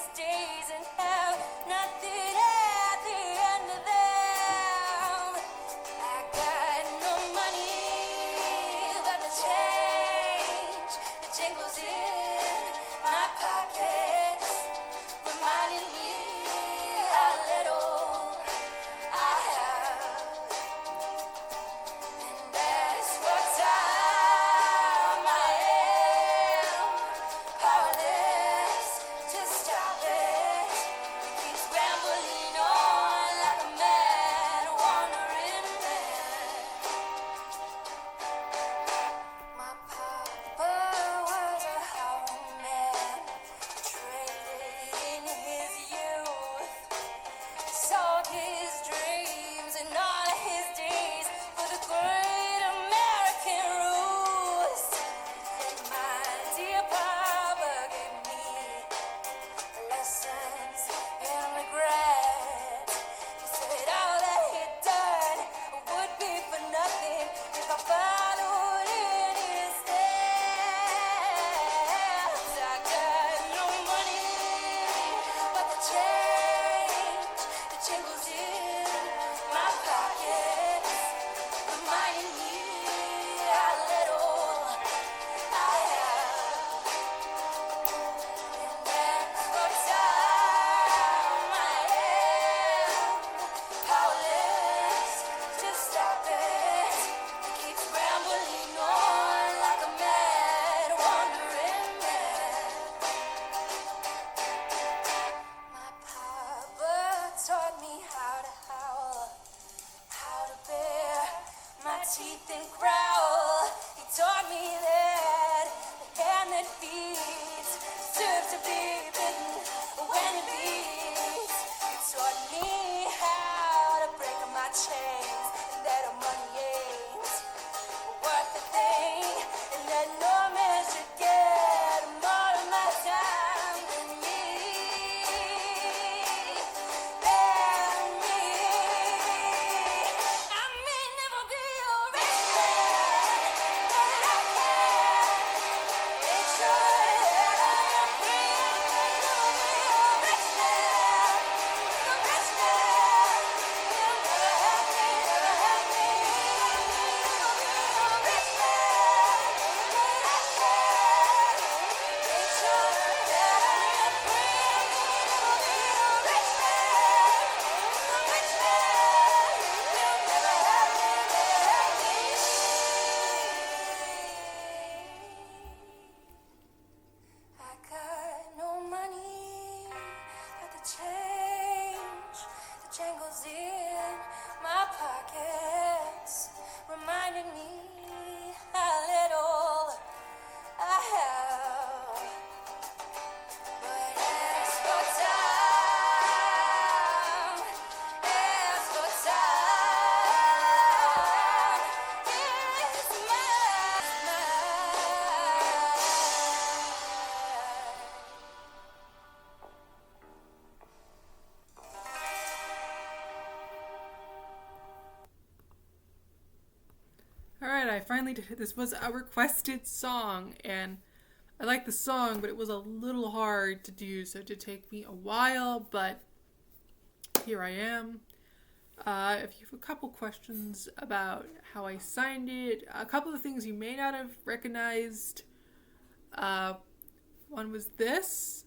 his days and have nothing at the end of them. I got no money, but the change, the jingles in my pockets, reminding me how little I have. And that's what time I am, powerless to stop it. It keeps rambling on like a mad wandering man. My papa was a highwayman, traded in his youth. Sold his dreams and all his days for the great American roost. And my dear Papa gave me lessons in regret. He said all that he'd done would be for nothing if I followed in his steps. I got no money, but the change, the jingles in my pockets, reminding me how little I have. And that's what time I am, powerless to stop it. It keeps rambling on like a mad wandering man. My papa taught me how to howl, how to bare my teeth and growl. He taught me that the hand that feeds deserves to be bitten when it bleeds. He taught me how to break my chains, and that money ain't worth a thing, and that no man should get more of my time than me. I may never be a rich man, but I can make sure that I am free. I may never be a rich man, a rich man. You'll never have me, never have me. I may never be a rich man, but I can make sure that I am free. I may never be a rich man, a rich man. You'll never have me, never have me. I got no money, but the change, the jangles in my pockets, reminding me how little I have. But as for time, as for time, it's Alright, I finally did it. This was a requested song, and I like the song, but it was a little hard to do, so it did take me a while, but here I am. If you have a couple questions about how I signed it, a couple of things you may not have recognized. One was this.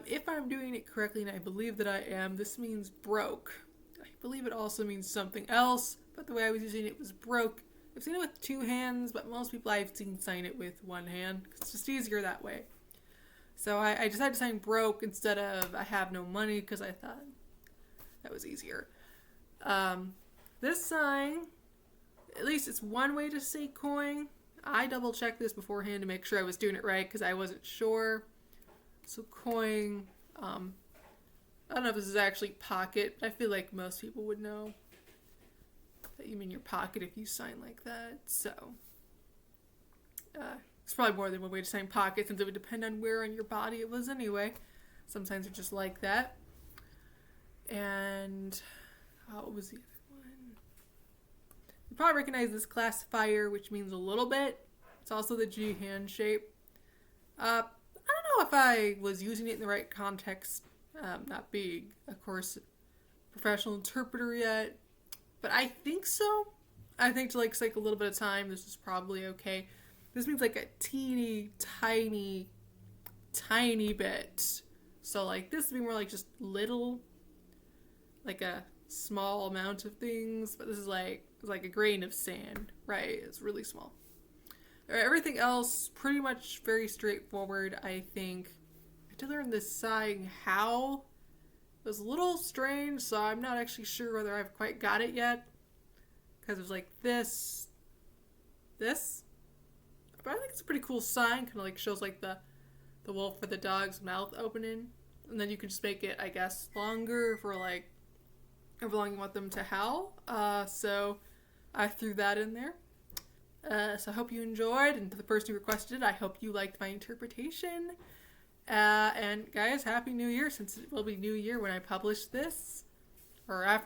If I'm doing it correctly, and I believe that I am, this means broke. I believe it also means something else, but the way I was using it was broke. I've seen it with two hands, but most people I've seen sign it with one hand. It's just easier that way. So I decided to sign broke instead of I have no money because I thought that was easier. This sign, at least it's one way to say coin. I double checked this beforehand to make sure I was doing it right because I wasn't sure. So coin, I don't know if this is actually pocket. I feel like most people would know that you mean your pocket if you sign like that. So it's probably more than one way to sign pocket since it would depend on where on your body it was anyway. Sometimes it's just like that. And what was the other one? You probably recognize this classifier, which means a little bit. It's also the G hand shape. I don't know know if I was using it in the right context, not being, of course, professional interpreter yet, but I think so. I think to like take a little bit of time, this is probably okay. This means like a teeny tiny bit. So like this would be more like just little, like a small amount of things, but this is like a grain of sand, right? It's really small. All right, everything else pretty much very straightforward. I think I had to learn this sighing how. It was a little strange, so I'm not actually sure whether I've quite got it yet. Because it was like this. But I think it's a pretty cool sign. Kind of like shows like the wolf or the dog's mouth opening. And then you can just make it, I guess, longer for like however long you want them to howl. So I threw that in there. So I hope you enjoyed. And to the person who requested it, I hope you liked my interpretation. And guys, Happy New Year, since it will be New Year when I publish this. Or after